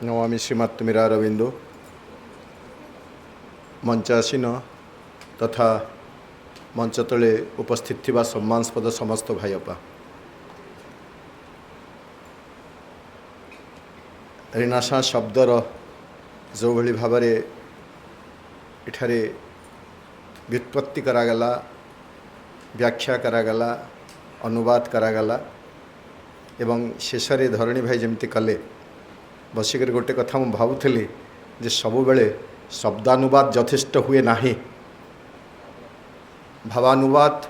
नमामि श्रीमत्मीरा अरविंदो मंचासीन तथा मंच तले उपस्थित थिबा सम्मानस्पद समस्त भाई अपा रेनेसां शब्दर जो भली भाव इठारे व्युत्पत्ति करागला व्याख्या करागला अनुवाद करागला एवं शेष धरणी भाई जमती कले बसिक गोटे कथा मु भावुली जे सबु बेले शब्दानुवाद यथेष्ट हुए नाही भावानुवाद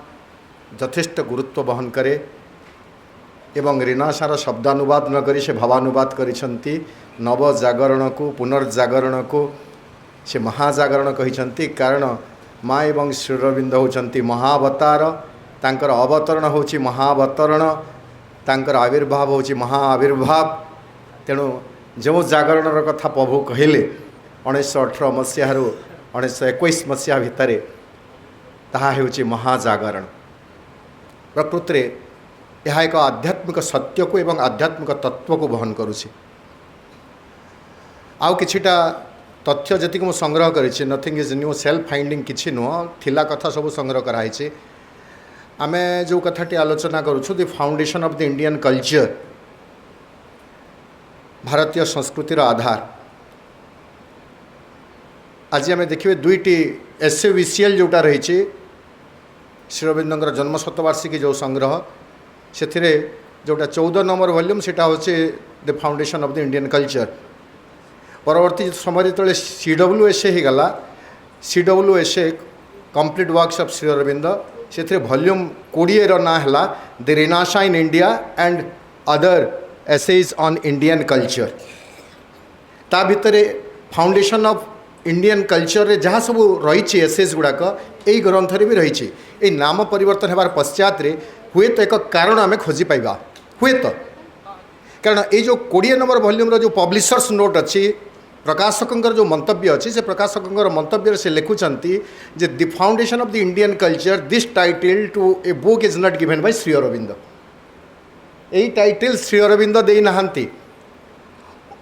यथेष्ट गुरुत्व बहन करे एवं रेनेसां शब्दानुवाद न करी से भावानुवाद करिसंती नव जागरण को पुनर्जागरण को से महाजागरण कहिसंती कारण माँ एवं श्री अरविंद होचंती महाअवतार तांकर अवतरण होची महाअवतरण तांकर आविर्भाव होची महाआविर्भाव तेणु जो जागरण कथा प्रभु कहले 1918 मसीह 1921 मसीहा भितर ताहा हेउची महाजागरण प्रकृत में यह एक आध्यात्मिक सत्य को एवं आध्यात्मिक तत्व को बहन करुछि आउ किछिटा तथ्य जति को संग्रह करिछि nothing is new self finding किछि नुह थिला कथा सब संग्रह कराइछि आमे जो कथाटी आलोचना करूछु the foundation of the Indian culture भारतीय संस्कृतिर आधार आज आम देखिए दुईटी एसेविशियल जोटा रही श्री अरविंदर जन्म शतवार्षिकी जो संग्रह से जोटा 14 नंबर वॉल्यूम सेटा होचे the foundation of the Indian culture परवर्ती समय जो CWSA ही गला CWSA complete works of Sri Aurobindo से वॉल्यूम 20 ना है the renaissance in India and other essays on Indian culture ता भितर फाउंडेशन ऑफ इंडियन कल्चर रे जहाँ सब रही एसेज गुड़ाक यही ग्रंथ भी रही नाम परिवर्तन होवार पश्चात हुए तो एक कारण आम खोजी पाइबा हुए तो कारण ये जो 20 नंबर वॉल्यूम जो पब्लिशर्स नोट अच्छी प्रकाशकर जो मंतव्य अच्छी से प्रकाशकर मंतव्य से लिखुंट जे the foundation of the Indian culture this title to a book is not given by Shri Aurobindo यही टाइटल श्री अरविंद दे नहांती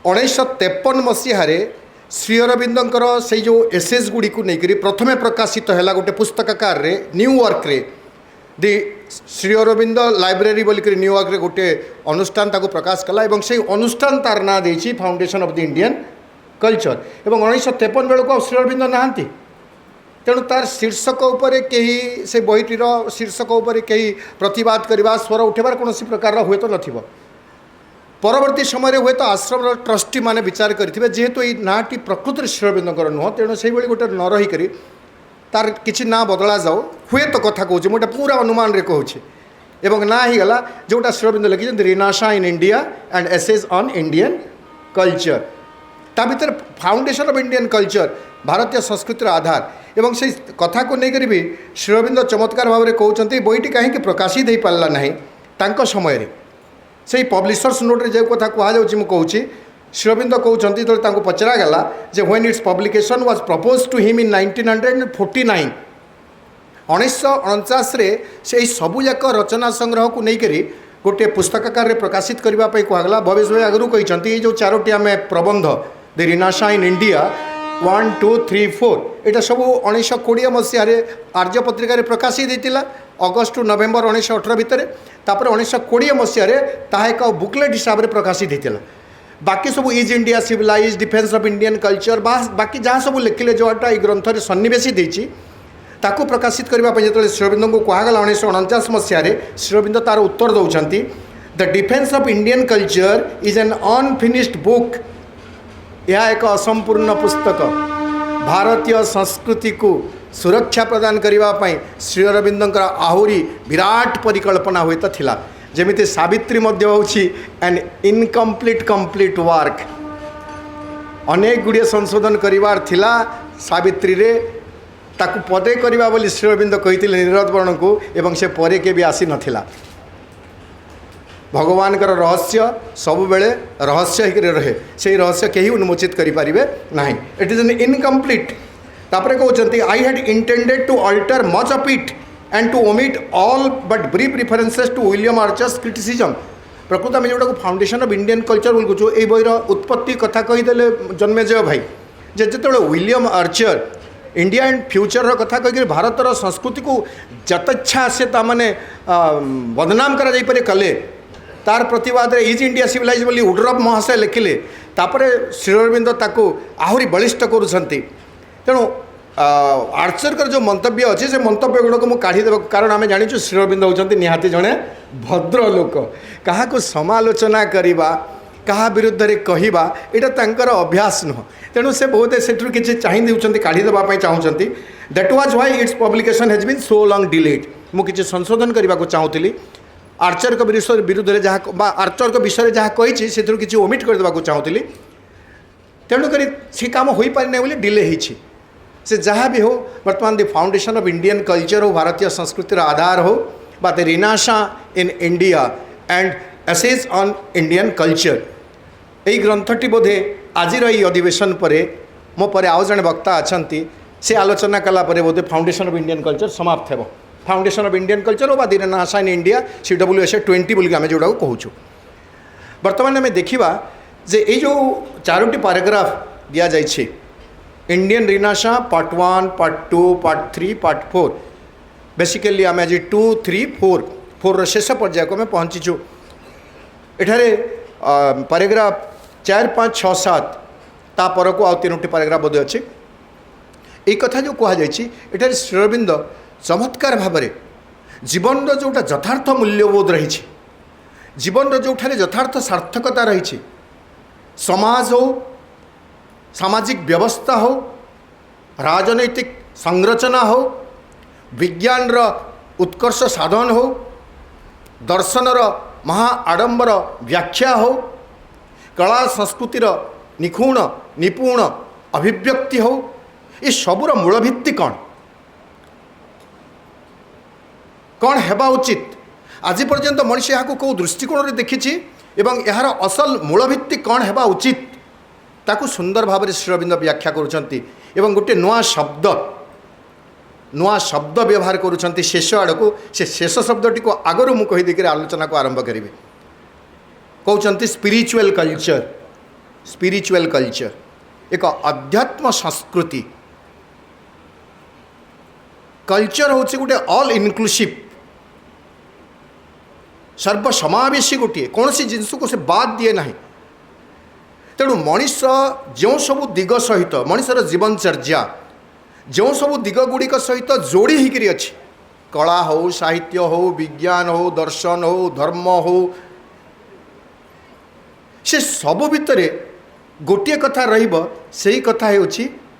1953 मसीह श्री अरविंदर से जो एसेज गुड़ी को लेकर प्रथमे प्रकाशित है गोटे पुस्तकाकार रे न्यूयॉर्क रे दि श्री अरविंद लाइब्रेरी बोलिक न्यूयॉर्क रे गोटे अनुष्ठान ताको प्रकाश कला और से अनुष्ठान तार ना देछि foundation of the Indian culture और 1953 बेलू श्री अरविंद नहांती तेणु तार शीर्षक उपरे कहीं से बहीटीर शीर्षक उपरे कहीं प्रतिवाद करवा स्वर उठेबार कौन प्रकार हुए तो नथिबो परवर्ती समय हुए तो आश्रम ट्रस्टी माने विचार करेंगे जेहेतु ये नाटी प्रकृत श्री अरविंदर नुह तेणु से गोटे न रहीक तार किसी ना बदला जाओ हुए तो कथा कहूँ मुझे पूरा अनुमान रे कहूँ एवं ना ही गला जोटा श्री अरविंद लिखी renaissance in India and essays on Indian culture ता भीतर फाउंडेशन ऑफ इंडियन कल्चर भारतीय संस्कृतिर आधार एवं से कथा को लेकर भी श्री अरविंद चमत्कार भाव में कहते बईटी कहीं प्रकाशित हो पारा ना तांको समय से पब्लिशर्स नोट रे जो कथा कहूँ कहूँ श्री अरविंद कहते जो पचरा गला जे when its publication was propose to him in 1949 1949 से सबूक रचना संग्रह को लेकर गोटे पुस्तकाकार प्रकाशित करने कहला भवेश भाई आगु कहते जो 4टी आम प्रबंध द रेनेसां इन इंडिया 1 2 3 4 यहाँ सब 1920 मसीह आर्य पत्रिका प्रकाशित होता अगस्ट टू नवेम्बर 1918 भितर तापर 1920 मसीह एक बुकलेट हिसाब से प्रकाशित होता बाकी सब is India civilised defence of Indian culture बाकी जहाँ सब लिखिले जोटा ये ग्रंथ सन्निवेशी देती ताकू प्रकाशित करने जो श्री अरविंद को कहगला 1949 मसीह श्री अरविंद तार उत्तर दौरान the defence of Indian culture is an unfinished book यह एक असंपूर्ण पुस्तक भारतीय संस्कृति को सुरक्षा प्रदान करने श्री अरविंदर आहुरी विराट परिकल्पना हुए तो थिला जमिति सावित्री मध्य होछि एन इनकम्प्लीट कंप्लीट वर्क अनेक गुड़िए संशोधन करिवार थिला सावित्री रे ताकू पदे करवा बोली श्री अरविंद कही नीरद वर्ण को एवं से परे के भी आसी नथिला भगवान का रहस्य सब बेले रहस्य ही रहे से रहस्य कहीं उन्मोचित करें ना इट इज एन इनकम्प्लीट तापर कहते I had intended to alter much of it and to omit all but brief references to William Archer's criticism प्रकृत आम जोटा फाउंडेशन ऑफ इंडियन कल्चर बोलूँ ये बईर उत्पत्ति कथा कहीदे जन्मेजय भाई जे जो William Archer India and future कथा कहीकि भारतर संस्कृति को जतच्छा से ताने बदनाम करा कले तार प्रतिवाद इज इंडिया सिविलाइज बोली उड्रफ महाशय लिखिले तापर श्री अरविंद ताको आहरी बलिष्ठ करुँच तेणु आर्चर कर जो मंतव्य अच्छे से मंतव्य गुड़क मुझे काढ़ीदेव कारण आम जाचु श्री अरविंद होती निहाती जड़े भद्र लोक क्या समालोचना करवा क्या विरुद्ध में कहवा यहाँ अभ्यास नुह तेणु से बहुत से किसी चाहिए काढ़ीदेवाई चाहूँगी that was why its publication has been so long delayed मुझे संशोधन करने को चाहूँगी आर्चर को विरुद्ध में जहाँ आर्चर को विषय जहाँ कही से किसी ओमिट करदेवा चाहूँगी तेणुक से कम हो पारे बोली डिले होती से जहाँ भी हो बर्तमान the foundation of Indian culture हो भारतीय संस्कृतिर आधार हो बा the renaissance in India and essays on Indian culture यही ग्रंथटी बोधे आज अधिवेशन पर मो पर आउ जड़े वक्ता अच्छा से आलोचना कलापर बोधे फाउंडेशन ऑफ इंडियन कल्चर समाप्त हो फाउंडेशन ऑफ इंडियन कल्चर बा the renaissance in India CWSA 20 बोल आम जोटा कहूँ बर्तमान आम देखा जे ये जो 4टी पैराग्राफ दि जाए Indian renaissance part 1 part 2 part 3 part 4 basically आम आज 2 3 4 4 शेष पर्याय को आम पहुँचीचु एठारे पैराग्राफ 4 5 6 7 तापर को आउ 3टी पैराग्राफ बोधे अच्छे ये कथा जो कहुई एठारे श्री अरविंद चमत्कार भाव जीवन जोटा यथार्थ मूल्यबोध रही जीवन जो यथार्थ सार्थकता रही समाज हो सामाजिक व्यवस्था हो राजनैतिक संरचना हो विज्ञान उत्कर्ष साधन हो दर्शनर महा आडंबर व्याख्या हो कला संस्कृतिर निखुण निपुण अभिव्यक्ति हो ये सबूर मूलभित्ति कौन हेबा उचित आज पर्यंत मनुष्य यहाँ कौ दृष्टिकोण में देखी एवं यार असल मूलभित्ति कौन हेबा उचित ताकू सुंदर भाव में श्री अरविंद व्याख्या करुँच गोटे नुआ शब्द व्यवहार करुँच शेष आड़ को से शेष शब्दटी को आगरू मु कहीदेक आलोचना को आरंभ करेंगे कहते स्पिरिचुअल कल्चर एक अध्यात्म संस्कृति कल्चर हूँ गोटे ऑल इनक्लूसिव सर्वसमावेशी गोटे कौन सी जिनस को से बाद दिए ना तेणु मनीष जो सबू दिग सहित मनीषर जीवनचर्या जो सबू दिग गुड़िक सहित जोड़ी होकर अच्छी कला हो साहित्य हो विज्ञान हो दर्शन हो धर्म हो से सबू भितर गोटे कथा रही कथा हो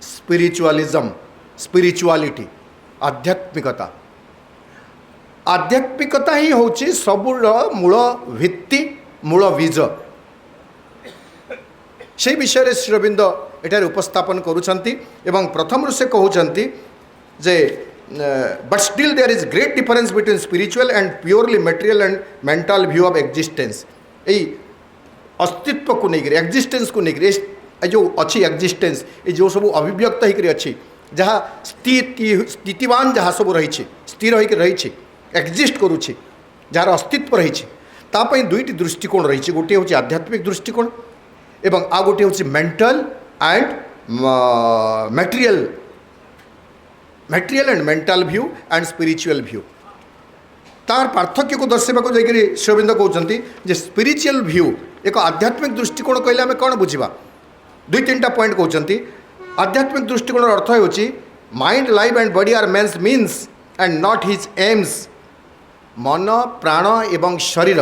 स्पिरिचुअलिज्म स्पिरिचुआलिटी आध्यात्मिकता आध्यात्मिकता ही हूँ सबूर मूल भित्ति मूल बीज से विषय में श्री अरविंद एठार उपस्थापन करुँच प्रथम से कहते जे but still there is great difference between spiritual and purely material and mental view of existence यही अस्तित्व को लेकर एक्जिस्टेंस को लेकर जो अच्छी एक्जिस्टेंस ये जो सब अभिव्यक्त होकर अच्छी जहाँ स्थितिवान जहाँ सब रही स्थिर होकर रही एक्जिस्ट करुँची जार अस्तित्व रही तापाई दुईटी दृष्टिकोण रही गोटे हूँ आध्यात्मिक दृष्टिकोण एवं आ गोटे हूँ mental and material and mental view and spiritual view तार पार्थक्य को दर्शाइबा को जाकि श्री अरविंद कहते जे स्पिरिचुअल व्यू एक आध्यात्मिक दृष्टिकोण कहले आम कौन बुझा दुई तीन टा पॉइंट कहते आध्यात्मिक दृष्टिकोण अर्थ हो mind life and body are means means and not his aims मन प्राण एवं शरीर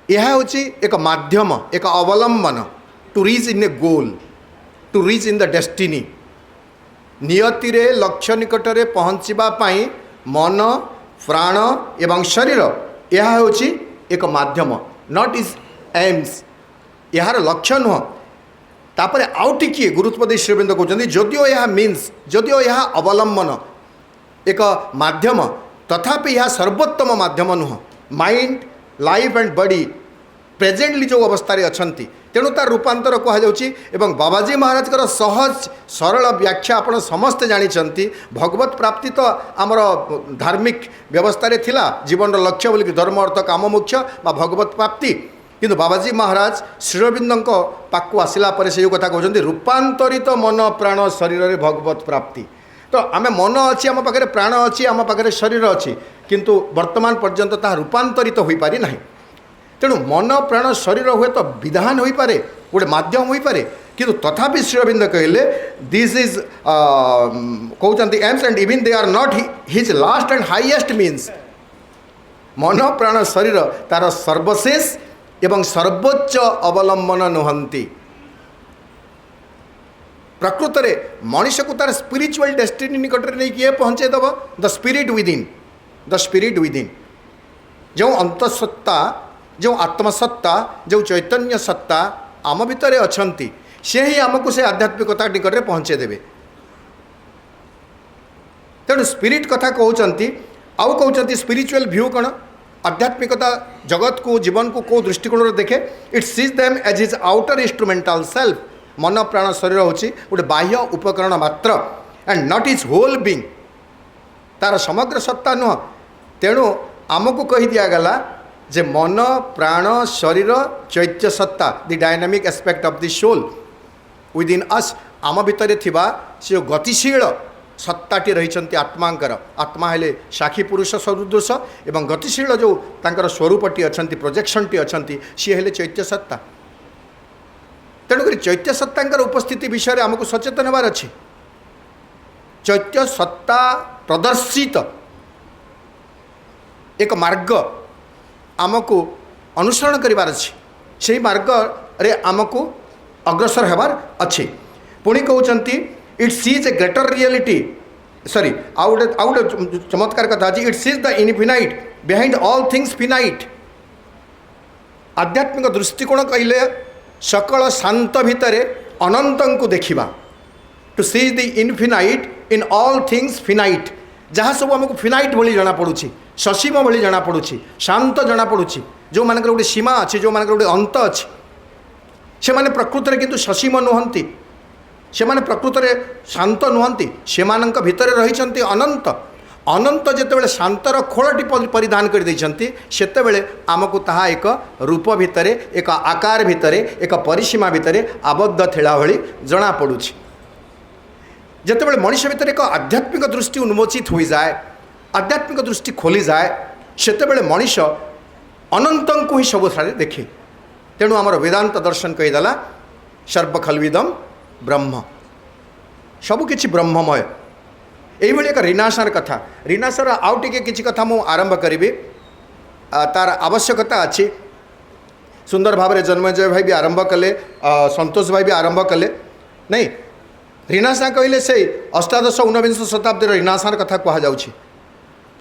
यह हूँ एक माध्यम एक अवलंबन to reach in a goal to reach in the destiny नियति रे लक्ष्य निकटरे पहुँचापी मन प्राण एवं शरीर यह हूँ एक माध्यम नॉट इज एम्स यार लक्ष्य नुह तापर आउ टिके गुरुत्व दे श्री अरविंद कहते जदिओ यह मीन्स जदिओ यह अवलंबन एक माध्यम तथापि यह सर्वोत्तम माध्यम नुह mind life and body presently जो अवस्था अच्छी तेणु तार रूपांतर कहुँ बाबाजी महाराज सहज सरल व्याख्या आपण समस्ते जानी भगवत प्राप्ति तो आमर धार्मिक व्यवस्था थिला जीवन लक्ष्य बोलिक धर्म अर्थ काम मोक्ष बा भगवत प्राप्ति किंतु बाबाजी महाराज श्रीअरविंद पाक आसला से जो कथा कहते रूपांतरित मन प्राण शरीर रे भगवत प्राप्ति तो आम मन अच्छी आम पाखे प्राण अच्छी आम पाखे शरीर अच्छी किंतु वर्तमान पर्यंत ताहा रूपांतरित हो पारि नाही तेणु मन प्राण शरीर हुए तो विधान हो पारे गोटे माध्यम हो पारे किंतु तथापि श्रीअरविंद कहले दिस इज कहते aims and even they are not his last and highest means मन प्राण शरीर तार सर्वशेष एवं सर्वोच्च अवलंबन नुहंती प्रकृत में मनीष को तार स्पिरिचुअल डेस्टिनी निकट में नहीं किए पहुँचेदेव द स्पिरिट विदिन जो अंतसत्ता जो आत्मसत्ता जो चैतन्य सत्ता आम भितर अछंती से ही आमको से आध्यात्मिकता निकट में पहुँचेदेवे तेणु स्पिरिट कथा कहते आउ कहते स्पिरिचुअल व्यू कौन आध्यात्मिकता जगत को जीवन को दृष्टिकोण देखे it sees them as his outer instrumental self मन प्राण शरीर हूँ गोटे बाह्य उपकरण मात्र and not his whole being तार समग्र सत्ता नुह तेणु आमको कही दिगला जे मन प्राण शरीर चैत्य सत्ता the dynamic aspect of the soul within us आम भितर थिबा से गतिशील सत्ताटी रही आत्मांकर आत्मा हेले साक्षी पुरुष सदृश एवं गतिशील जो तांकर स्वरूपटी अच्छा प्रोजेक्शनटी अच्छा सी हेले चैत्य सत्ता तेणुक चैत्य सत्तांकर उपस्थिति विषय में आमको सचेतन होबार अच्छे चैत्य सत्ता प्रदर्शित एक मार्ग आमको अनुसरण करिवार अच्छे से मार्ग रे आमको अग्रसर होबार अच्छे पुणी कहते it sees a greater reality सॉरी आउ गोटे चमत्कार कथा अच्छी it sees the infinite behind all things finite आध्यात्मिक दृष्टिकोण कहले सकल शांत भितर अनंत को देखा to sees the infinite in all things finite जहाँ सब आमको फिनाइट भली जना पड़ुछि ससीम भली जना पड़ुछि शांत जना पड़ुछि जो मानकर गोटे सीमा अच्छी जो मानकर गोटे अंत अच्छी से माने प्रकृत में किंतु ससीम नुहंती से माने प्रकृत में शांत नुहंती से मानक भितर रही अनंत अनंत जितेबाला शांतर खोलटी परिधान कर सेतेबेले आमको ताहा एक रूप भितर एक आकार भितर एक परिसीमा भितर आबद्ध थिला भली जना पड़ुछि जितेबाला मनीष भितर एक आध्यात्मिक दृष्टि उन्मोचित हो जाए आध्यात्मिक दृष्टि खोली जाए सेतेबेले मनीष अनंत को ही सब सारे देखे तेणु आमर वेदांत दर्शन कहीदेला सर्व खल्विदम ब्रह्म सबकिछि ब्रह्ममय यही एक ऋणासर कथा ऋणासर आउ टिके किछि कथा मु आरंभ करी तार आवश्यकता अच्छी सुंदर भाव में जन्मजय भाई भी आरंभ कले संतोष भाई भी आरंभ कले नहीं ऋणासा कहले से अष्टादश ऊनविंश शताब्दी ऋणासार कथा कहुच्छी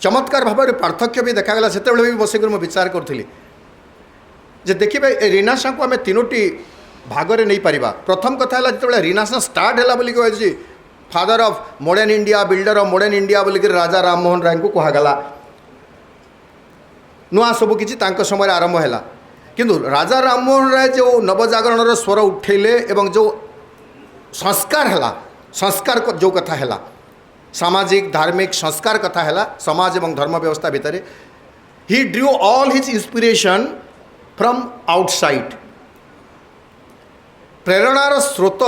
चमत्कार भाव में पार्थक्य भी देखागला से भी बसिक विचार करी जे देखिए ऋणासा को आम तीनोटी भागरे नहीं पारिबा प्रथम कथा जो ऋणासा स्टार्ट है बोली कही father of modern India builder of modern India बोलिक राजा राम मोहन राय को कहगला नुआ सबकि समय आरंभ है किंतु राजा राम मोहन राय जो नवजागरण स्वर उठेले एवं जो संस्कार है संस्कार जो कथा है सामाजिक धार्मिक संस्कार कथा है समाज एवं धर्म व्यवस्था भितर he drew all his inspiration from outside प्रेरणार स्रोत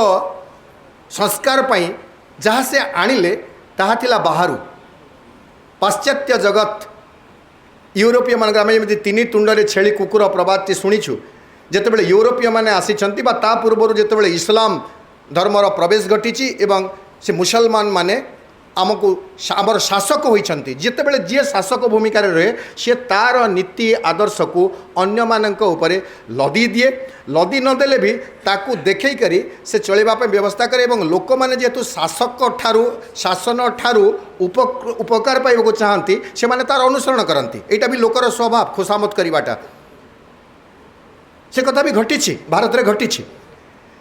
संस्कार पाई जहाँ से आणिले ताहा थिला बाहरु पाश्चात्य जगत यूरोपीय मान आम जमी तीन तुंडे छेली कुकुर प्रबादटी शुणीचु जितेबाला यूरोपीय मैंने आसी ता पूर्व जितेबाला इस्लाम धर्मर प्रवेश घटी एवं से मुसलमान माने आमको आमर शासक होती जितेबाला जी शासक भूमिका रहे सी तार नीति आदर्श को अन्य मानक उपरे लदी दिए लदी नदेले भी ताकू देखई करी से चलवाई व्यवस्था करे एवं लोक मैंने जेहेतु शासक ठारू शासन ठारू उपकार पाइबा चाहती से माने तार अनुसरण करती यहाँ भी लोकर स्वभाव खुशामत करवाटा से कथा भी घटी भारत में घटी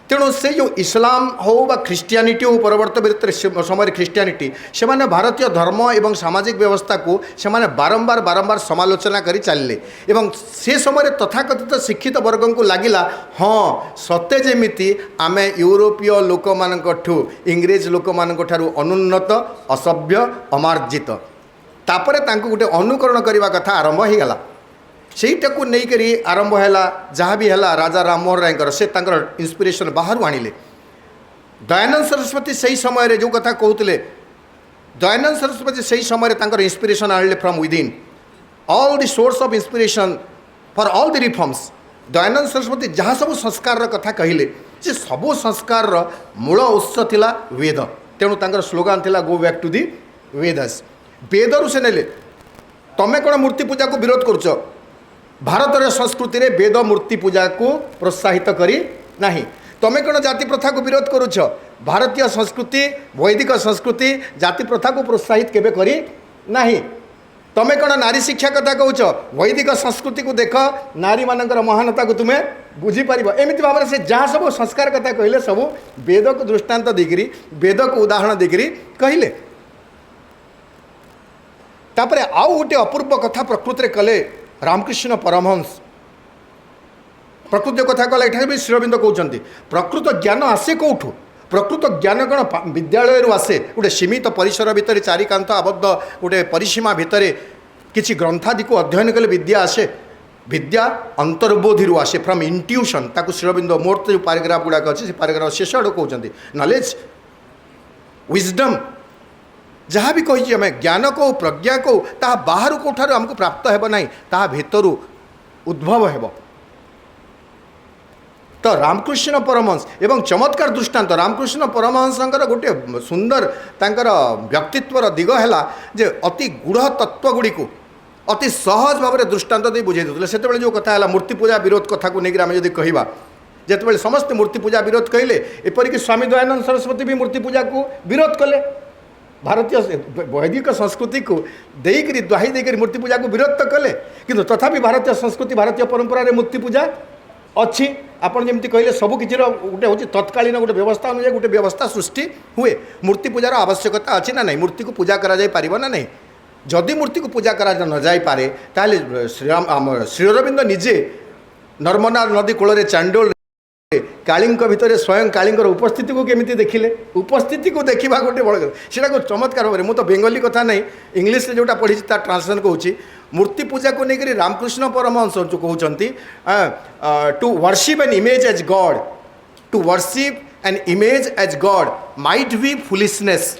तेणु से जो इस्लाम हो बा ख्रीष्टियानिटी हो परवर्त समय ख्रीष्टियानिटी से माने भारतीय धर्म एवं सामाजिक व्यवस्था को से माने बारंबार बारंबार समालोचना करी चलले एवं से समय तथाकथित शिक्षित वर्ग को लगिला हाँ सते जेमिति आमे यूरोपीय लोक मानकठु इंग्रेज लोक मानकठारु अनुन्नत असभ्य अमार्जित तापरे तांको गुटे अनुकरण करने कथा आरंभ हो गला सेटा को नहीं करी आरंभ है जहाँ भी है राजा राममोहन राय से इंस्पिरेशन बाहर आनिले दयानंद सरस्वती सही समय जो कथा कहते दयानंद सरस्वती सही समय इंस्पिरेशन आनिले from within all the source of inspiration for all the reforms Dayanand Saraswati जहाँ सब संस्कार कथा कहले से सबू संस्कार मूल उत्स थिला वेद तेणु तांकर स्लोगान थिला go back to the Vedas वेदरू से नेले तमें कौन मूर्ति पूजा को विरोध करुच भारतर संस्कृति रे वेद मूर्ति पूजा को प्रोत्साहित करी नहीं तमें कौन जाति प्रथा को विरोध करुच भारतीय संस्कृति वैदिक संस्कृति जाति प्रथा को प्रोत्साहित केबे करी नहीं तमें कौन नारी शिक्षा कथा कहूच वैदिक संस्कृति को देख नारी मानकर महानता को तुम्हें बुझीपार एमती भाव से जहाँ सब संस्कार कथा कहले सब वेद को दृष्टांत देकरी वेद को उदाहरण देकरी कहले तापरे आउ गोटे अपूर्व कथा प्रकृति में कले रामकृष्ण परमहंस प्रकृति कथा कला एठार भी श्रीअरविंद कहते प्रकृत ज्ञान आसे कौठू प्रकृत ज्ञान कौन विद्यालय आसे गोटे सीमित परिसर भितर चारिकांत आबद्ध गोटे परिसीमा भितर किसी ग्रंथादि को अध्ययन कले विद्या आसे विद्या अंतर्बोधि आसे फ्रॉम इंट्यूशन ताकू श्रीअरविंद मोर जो पैराग्राफ गुड़ाक अच्छे से पैराग्राफ शेष आड़ कहते नॉलेज विजडम जहाँ भी कही आम ज्ञान को प्रज्ञा को ता बाहर कौठार आमको प्राप्त हेब ना ता भितर उद्भव हेब तो रामकृष्ण परमहंस एवं चमत्कार दृष्टांत रामकृष्ण परमहंसंकर गोटे सुंदर तांकर व्यक्तित्वर दिग है जे अति गूढ़ तत्व गुड़ी को अति सहज भाव में दृष्टांत दे बुझे देते से जो कथा है मूर्ति पूजा विरोध कथा को लेकर आम जब कहवा जिते समस्त मूर्ति पूजा विरोध कहले एपरिक स्वामी दयानंद सरस्वती भी मूर्ति पूजा को विरोध कले भारतीय वैदिक संस्कृति को देकर दुहाई देकर मूर्ति पूजा को विरोध तो कले किंतु तथापि भारतीय संस्कृति भारतीय परंपरा रे मूर्ति पूजा अच्छी आपन जमी कहले सबकि गोटे हूँ तत्कालीन गोटे व्यवस्था अनुसार गोटे व्यवस्था सृष्टि हुए मूर्ति पूजार आवश्यकता अच्छी ना नहीं मूर्ति को पूजा करा जाय पारिबो ना नहीं जदि मूर्ति को पूजा करा न जाय पारे ताले श्रीअरविंद निजे नर्मदा नदी कूल चांडोल कालींक भितर स्वयं कालींकर उपस्थिति को केमिति देखिले उपस्थिति को देखा गोटे बड़ सेटा को चमत्कार भाव में तो बेंगली कथा नहीं इंग्लीश रे जोटा पढ़ी ट्रांसलेशन कहूँ मूर्ति पूजा को लेकर रामकृष्ण परमहंस जो कहते to worship an image as God to worship an image as God might be foolishness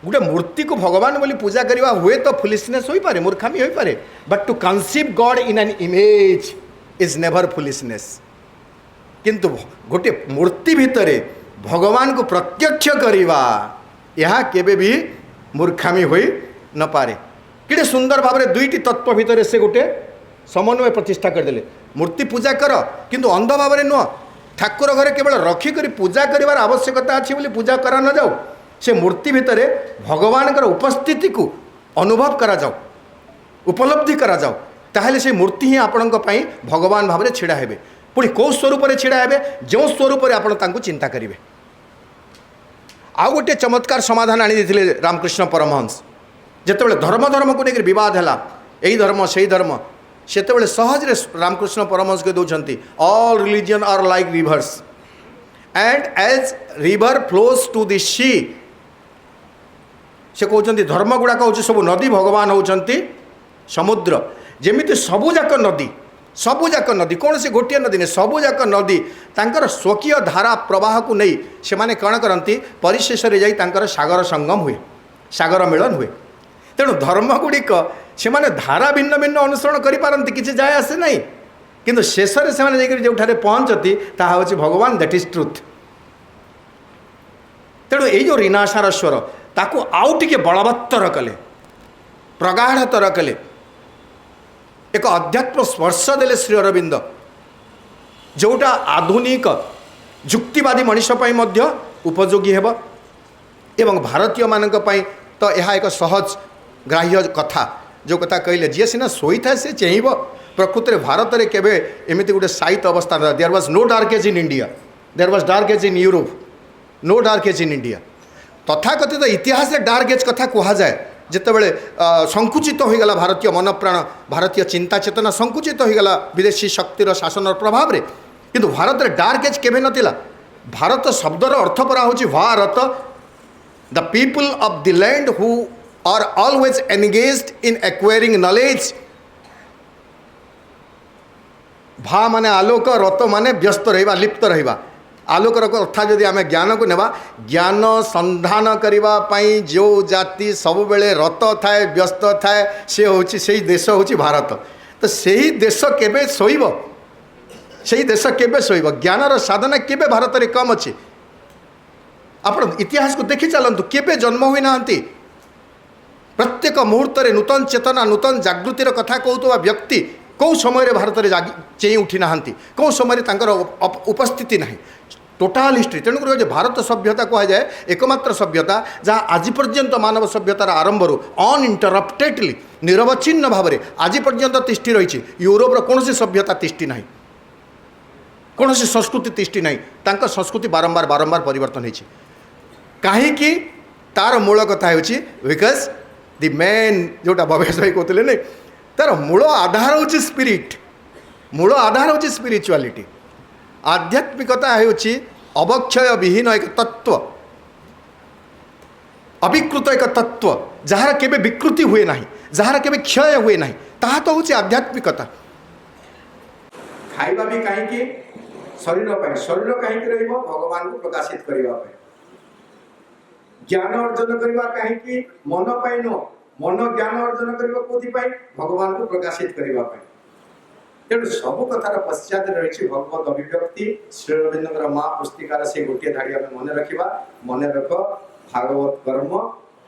गोटे मूर्ति को भगवान बोली पूजा करवा हुए तो फुलिशनेस हो पारे मूर्खामी हो पारे but to conceive God in an image is never foolishness किंतु गोटे मूर्ति भितर भगवान को प्रत्यक्ष करवा यह केबे भी मूर्खामी हो न पारे कि सुंदर भाव में दुईटी तत्व भितर से गोटे समन्वय प्रतिष्ठा करदे मूर्ति पूजा कर किंतु अंध भाव में नुह ठाकुर घरे केवल रखिक पूजा कर आवश्यकता अच्छी बोली पूजा करा न जाऊ से मूर्ति भितर भगवान उपस्थिति को अनुभव करा जाऊ उपलब्धि करा जाऊ ताहले से मूर्ति ही आपण भगवान भाव में छिड़ा हेबे पुणी कौ स्वरूप छिड़ा हेबे जो स्वरूप आपण चिंता करेंगे आउ गोटे चमत्कार समाधान आनी देते रामकृष्ण परमहंस जिते धर्म धर्म को लेकर बद है यही धर्म से धर्म से सहज रे रामकृष्ण परमहंस के दौरान all religion are like rivers and as river flows to the sea से कहते धर्म गुड़ाक हूँ सब नदी भगवान होती समुद्र जमी सबुजाक नदी कौन से गोटे नदी नहीं सबुजाक नदी तांकर स्वकीय धारा प्रवाह को नहीं से माने कौन करती परिशेष रे जाई सागर संगम हुए सागर मिलन हुए तेणु धर्म गुड़िक से माने धारा भिन्न भिन्न अनुसरण करें किसी जाए आसे नहीं किंतु शेष से जो पहुँचती ताहा हूँ भगवान दैट इज ट्रुथ तेणु ये जो रीनाशार स्वर ताकू आउ टिके बलवत्तर कले प्रगाढ़तर कले एक अध्यात्म स्पर्श देले श्री अरविंद जोटा आधुनिक जुक्तिवादी मनीषपाई उपयोगी हेब एवं भारतीय मानक पई तो यह एक सहज ग्राह्य कथा जो कथा कहले जी सीना शोई था से चेब प्रकृति भारत में केवे एमती गोटे साहित्य अवस्था there was no dark age in India there was dark age in Europe, no dark age in India. तथाकथित इतिहास डार्क एज कथा कह जाए जितेबाला संकुचित होगला भारतीय मनप्राण, भारतीय चिंता चेतना संकुचित होगला विदेशी शक्तिर शासन प्रभाव में, किंतु भारत में डार्क एज केवे नथिला। भारत शब्दर अर्थ परा होची Bharat, the people of the land who are always engaged in acquiring knowledge. भा माने आलोक, रत माने व्यस्त रहिबा, लिप्त रहिबा। आलोकर अर्थ जदि आम ज्ञान को नेबा, ज्ञान संधान करिबा पई जो जाति सब बेले रत थाए, व्यस्त थाए, से होची सेही देश होची भारत। तो सेही देश केबे सोइब, सेही देश केबे सोइब, ज्ञानर साधना केबे भारत रे कम अछि। आपण इतिहास को देखि चलंतु, केबे जन्म होई नांती। प्रत्येक मुहूर्त रे नूतन चेतना, नूतन जागृतिर कथा कहउतबा व्यक्ति कौ समय रे भारत रे चेई उठी नांती, कौ समय रे तांकर उपस्थिति नाही। टोटाल हिस्ट्री तेणुकर जो भारत सभ्यता कह जाए एकमात्र सभ्यता जहाँ आज पर्यंत मानव सभ्यतार आरंभ अनइंटरप्टेडली निरवच्छिन्न भाव में आज पर्यंत तिष्ठि रही। यूरोपर कौन सभ्यता तिष्ठि ना, कौन संस्कृति तिष्ठि ना, तांका संस्कृति बारंबार बारंबार परिवर्तन होती। कहीं तार मूल कथा हो बिकज दि मेन जोटा भवेश भाई कहते नहीं, तार मूल आधार हूँ स्पिरिट, मूल आधार हूँ स्पिरिचुआलिटी। आध्यात्मिकता होची अवक्षय विहीन एक तत्व, अविकृत एक तत्व, जार केबे विकृति हुए ना, जार केबे क्षय हुए ना, ताहा तो होची आध्यात्मिकता। खाइबा भी कहीं शरीर पाई, शरीर कहीं रहिबो भगवान को प्रकाशित करिबा पाई। ज्ञान अर्जन करिबा कहीं मन पाई नो, मन ज्ञान अर्जन करिबा कोथि पाई भगवान को प्रकाशित करिबा पाई। तेणु सब कथार पश्चात रही भगवत अभिव्यक्ति। श्री अरविंद माँ पुस्तिकार से गोटे धाड़ी आम मन रखा, मन रख भागवत कर्म,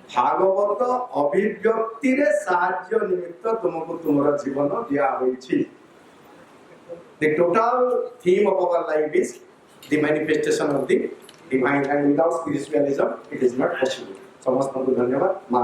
भागवत अभिव्यक्ति रे साहाय्य निमित्त तुमको तुमर जीवन दिया होइछि। The total theme of our life is the manifestation of the divine, and without spiritualism it is not possible. समस्त को धन्यवाद। माँ